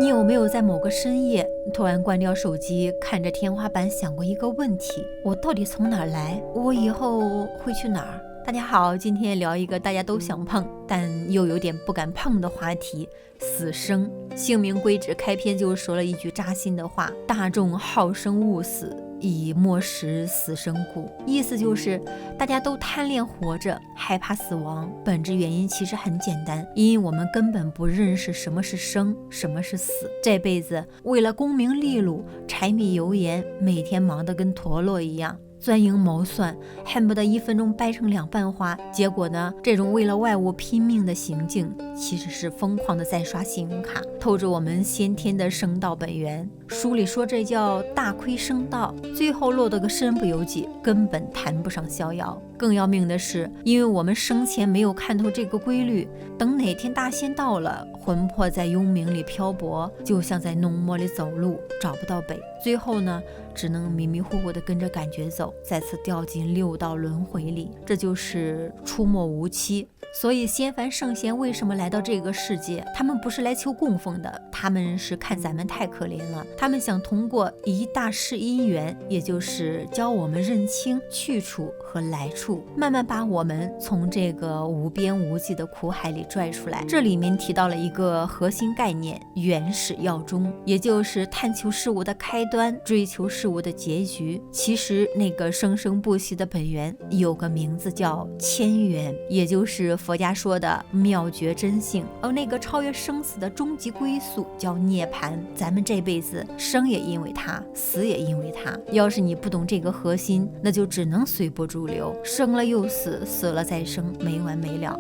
你有没有在某个深夜突然关掉手机，看着天花板想过一个问题：我到底从哪儿来？我以后会去哪儿？大家好，今天聊一个大家都想碰但又有点不敢碰的话题——死生。姓名贵子开篇就说了一句扎心的话：大众好生勿死，以莫识死生故。意思就是大家都贪恋活着，害怕死亡。本质原因其实很简单，因为我们根本不认识什么是生，什么是死。这辈子为了功名利禄、柴米油盐，每天忙得跟陀螺一样，钻营谋算，恨不得1分钟掰成2瓣花。结果呢，这种为了外物拼命的行径，其实是疯狂的在刷信用卡，透着我们先天的生道本源。书里说这叫大亏生道，最后落得个身不由己，根本谈不上逍遥。更要命的是，因为我们生前没有看透这个规律，等哪天大限到了，魂魄在幽冥里漂泊，就像在浓墨里走路，找不到北。最后呢，只能迷迷糊糊的跟着感觉走，再次掉进6道轮回里，这就是出没无期。所以仙凡圣贤为什么来到这个世界？他们不是来求供奉的，他们是看咱们太可怜了，他们想通过一大世因缘，也就是教我们认清去处和来处，慢慢把我们从这个无边无际的苦海里拽出来。这里面提到了一个核心概念：原始要终，也就是探求事物的开端，追求事物的结局。其实那个生生不息的本源有个名字叫千缘，也就是佛家说的妙觉真性，而那个超越生死的终极归宿叫涅槃。咱们这辈子生也因为它，死也因为它。要是你不懂这个核心，那就只能随波逐流，生了又死，死了再生，没完没了。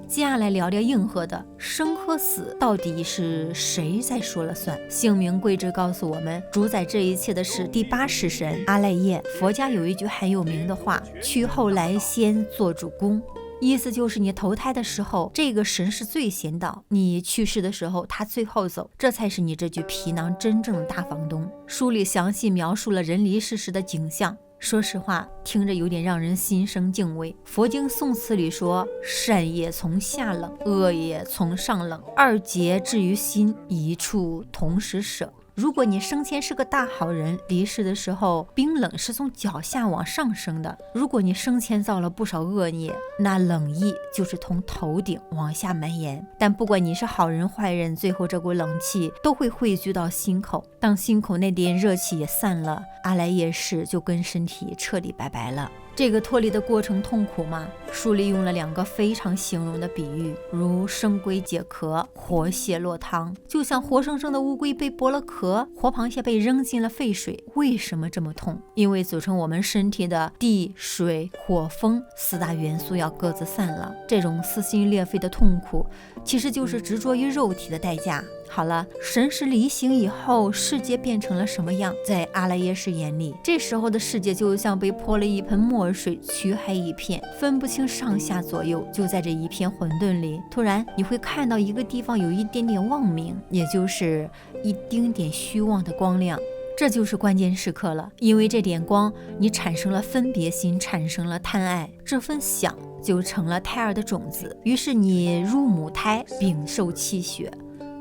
接下来聊聊硬核的，生和死到底是谁在说了算？姓名贵子告诉我们，主宰这一切的是第8识神阿赖耶。佛家有一句很有名的话：去后来先做主公。意思就是你投胎的时候，这个神是最先到，你去世的时候他最后走，这才是你这具皮囊真正的大房东。书里详细描述了人离世时的景象，说实话听着有点让人心生敬畏。佛经宋词里说：善业从下冷，恶业从上冷，二劫至于心，一处同时舍。如果你生前是个大好人，离世的时候冰冷是从脚下往上升的；如果你生前造了不少恶孽，那冷意就是从头顶往下蔓延。但不管你是好人坏人，最后这股冷气都会汇聚到心口，当心口那点热气也散了，阿赖耶识就跟身体彻底拜拜了。这个脱离的过程痛苦吗？书里用了2个非常形容的比喻，如生龟解壳，活蟹落汤。就像活生生的乌龟被剥了壳，活螃蟹被扔进了沸水。为什么这么痛？因为组成我们身体的地、水、火、风4大元素要各自散了。这种撕心裂肺的痛苦，其实就是执着于肉体的代价。好了，神识离形以后，世界变成了什么样？在阿赖耶识眼里，这时候的世界就像被泼了一盆墨水，黢黑一片，分不清上下左右。就在这一片混沌里，突然你会看到一个地方有一点点妄明，也就是一丁点虚妄的光亮。这就是关键时刻了，因为这点光，你产生了分别心，产生了贪爱，这份想就成了胎儿的种子。于是你入母胎，禀受气血。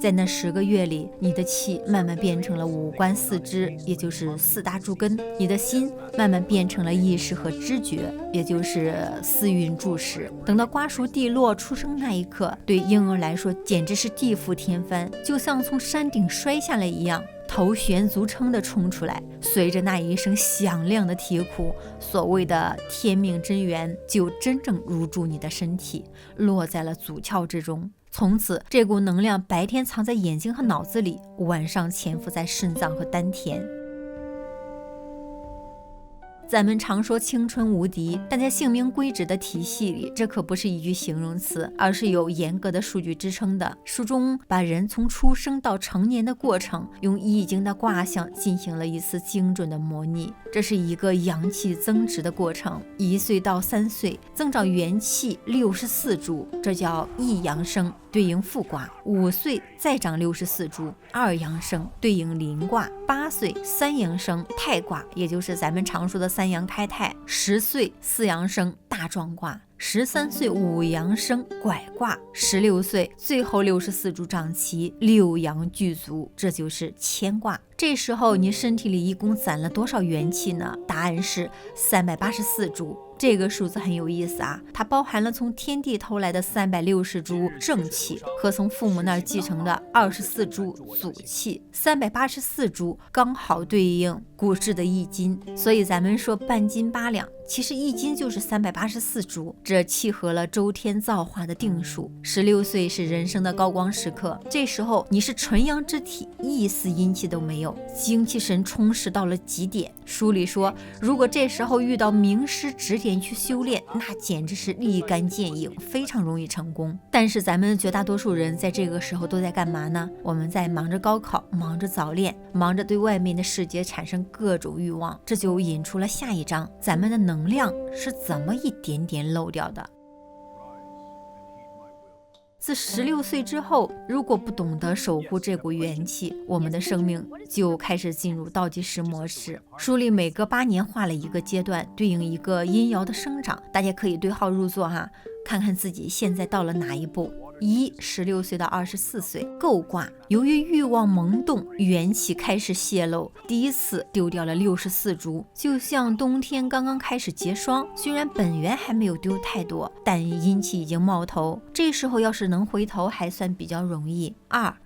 在那10个月里，你的气慢慢变成了五官4肢，也就是4大柱根；你的心慢慢变成了意识和知觉，也就是4蕴注识。等到瓜熟蒂落出生那一刻，对婴儿来说简直是地覆天翻，就像从山顶摔下来一样，头悬足撑地冲出来，随着那一声响亮的啼哭，所谓的天命真元就真正入住你的身体，落在了祖窍之中。从此，这股能量白天藏在眼睛和脑子里，晚上潜伏在肾脏和丹田。咱们常说青春无敌，但在姓名规指的体系里，这可不是一句形容词，而是有严格的数据支撑的。书中把人从出生到成年的过程，用易经的卦象进行了一次精准的模拟。这是一个阳气增值的过程，1岁到3岁增长元气64株，这叫一阳生，对应复卦。5岁再长64株，二阳生，对应临卦。8岁3阳生，太卦，也就是咱们常说的3阳开泰。10岁4阳生，大大壮卦，13岁五阳生拐卦，16岁最后64柱长齐，六阳具足，这就是乾卦。这时候你身体里一共攒了多少元气呢？答案是384株。这个数字很有意思啊，它包含了从天地偷来的360株正气和从父母那儿继承的24株祖气，384株刚好对应古制的1斤，所以咱们说半斤8两，其实1斤就是384株，这契合了周天造化的定数。16岁是人生的高光时刻，这时候你是纯阳之体，一丝阴气都没有，精气神充实到了极点。书里说，如果这时候遇到名师指点去修炼，那简直是立竿见影，非常容易成功。但是咱们绝大多数人在这个时候都在干嘛呢？我们在忙着高考，忙着早恋，忙着对外面的世界产生各种欲望，这就引出了下一章，咱们的能量是怎么一点点漏掉的。自16岁之后，如果不懂得守护这股元气，我们的生命就开始进入倒计时模式。书里每隔8年划了一个阶段，对应一个阴爻的生长，大家可以对号入座哈，看看自己现在到了哪一步。16岁到24岁，姤卦，由于欲望萌动，元气开始泄露，第一次丢掉了64株，就像冬天刚刚开始结霜，虽然本源还没有丢太多，但阴气已经冒头，这时候要是能回头还算比较容易。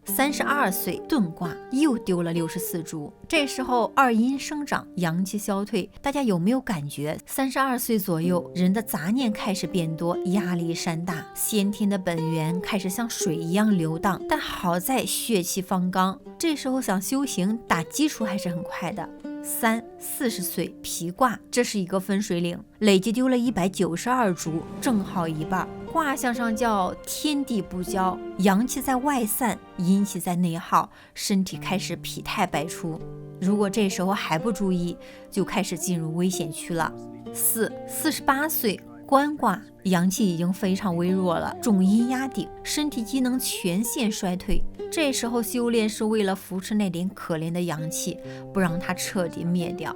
32岁遁卦，又丢了64株，这时候二阴生长，阳气消退，大家有没有感觉32岁左右人的杂念开始变多，压力山大，先天的本源开始像水一样流荡，但好在血气方刚，这时候想修行打基础还是很快的。40岁脾卦，这是一个分水岭，累计丢了192株，正好一半。卦象上叫天地不交，阳气在外散，阴气在内耗，身体开始疲态百出。如果这时候还不注意，就开始进入危险区了。48岁官卦，阳气已经非常微弱了，重阴压顶，身体机能全线衰退。这时候修炼是为了扶持那点可怜的阳气，不让它彻底灭掉。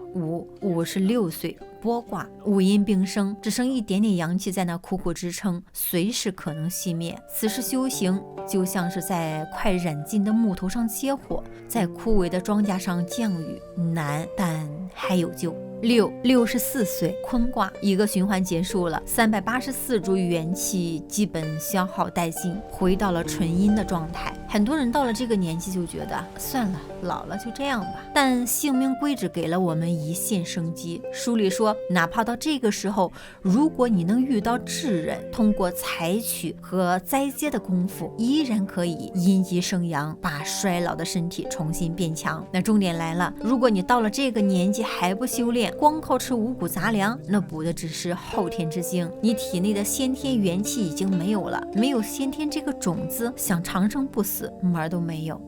56岁剥卦，五阴并生，只剩一点点阳气在那苦苦支撑，随时可能熄灭。此时修行就像是在快燃尽的木头上接火，在枯萎的庄稼上降雨，难，但还有救。64岁坤卦，一个循环结束了，384株元气基本消耗殆尽，回到了纯阴的状态。很多人到了这个年纪就觉得算了，老了就这样吧，但性命规制给了我们一线生机。书里说，哪怕到这个时候，如果你能遇到智人，通过采取和栽接的功夫，依然可以阴极生阳，把衰老的身体重新变强。那重点来了，如果你到了这个年纪还不修炼，光靠吃五谷杂粮，那补的只是后天之精，你体内的先天元气已经没有了，没有先天这个种子，想长生不死门儿都没有。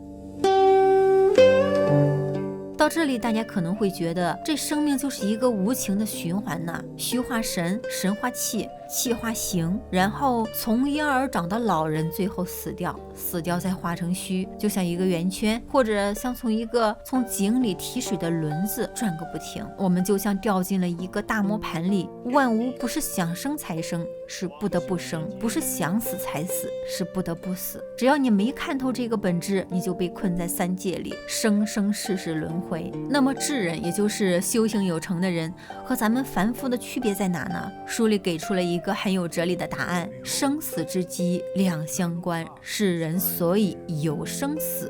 到这里，大家可能会觉得这生命就是一个无情的循环呢，虚化神，神化气，气化形，然后从婴儿长到老人，最后死掉，死掉再化成虚，就像一个圆圈，或者像从井里提水的轮子转个不停。我们就像掉进了一个大磨盘里，万物不是想生才生，是不得不生，不是想死才死，是不得不死。只要你没看透这个本质，你就被困在三界里，生生世世轮回。那么智人，也就是修行有成的人，和咱们凡夫的区别在哪呢？书里给出了一个很有哲理的答案：生死之机两相关，是人所以有生死；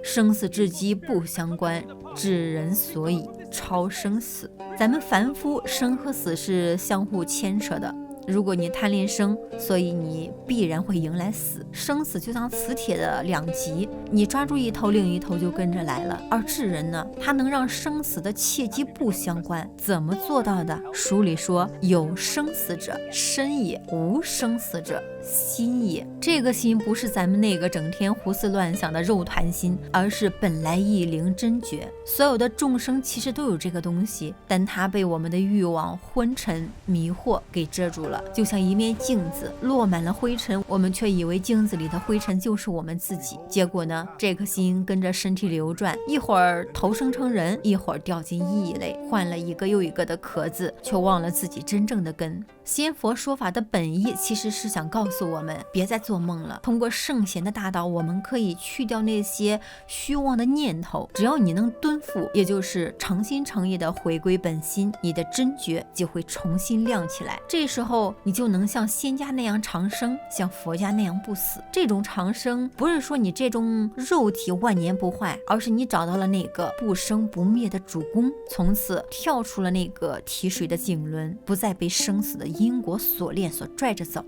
生死之机不相关，智人所以超生死。咱们凡夫生和死是相互牵扯的，如果你贪恋生，所以你必然会迎来死。生死就像磁铁的两极，你抓住一头，另一头就跟着来了。而智人呢，他能让生死的切机不相关，怎么做到的？书里说，有生死者身也，无生死者心也。这个心不是咱们那个整天胡思乱想的肉团心，而是本来意灵真觉。所有的众生其实都有这个东西，但它被我们的欲望昏沉迷惑给遮住了。了，就像一面镜子落满了灰尘，我们却以为镜子里的灰尘就是我们自己。结果呢，这颗心跟着身体流转，一会儿投生成人，一会儿掉进异类，换了一个又一个的壳子，却忘了自己真正的根。仙佛说法的本意其实是想告诉我们，别再做梦了。通过圣贤的大道，我们可以去掉那些虚妄的念头。只要你能敦促，也就是诚心诚意的回归本心，你的真觉就会重新亮起来。这时候你就能像仙家那样长生，像佛家那样不死。这种长生不是说你这种肉体万年不坏，而是你找到了那个不生不灭的主公，从此跳出了那个提水的井轮，不再被生死的因果锁链所拽着走。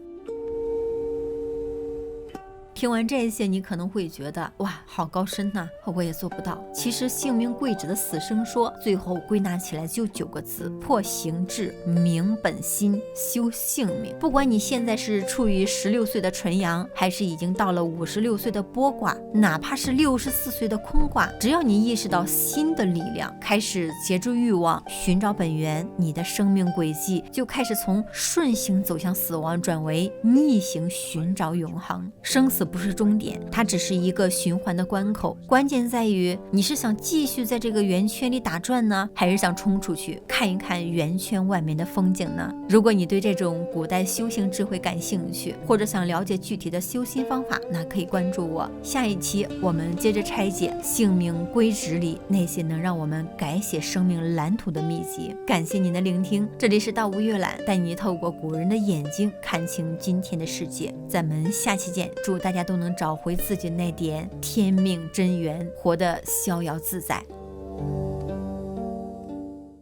听完这些，你可能会觉得哇，好高深呐，我也做不到。其实性命贵子的死生说最后归纳起来就9个字：破形志，明本心，修性命。不管你现在是处于16岁的纯阳，还是已经到了56岁的剥卦，哪怕是64岁的空卦，只要你意识到心的力量，开始节制欲望，寻找本源，你的生命轨迹就开始从顺行走向死亡，转为逆行寻找永恒。生死不是终点，它只是一个循环的关口，关键在于你是想继续在这个圆圈里打转呢，还是想冲出去看一看圆圈外面的风景呢？如果你对这种古代修行智慧感兴趣，或者想了解具体的修心方法，那可以关注我。下一期我们接着拆解性命归旨里那些能让我们改写生命蓝图的秘籍。感谢您的聆听，这里是道无月览，带你透过古人的眼睛看清今天的世界。咱们下期见，祝大家都能找回自己那点天命真缘，活得逍遥自在。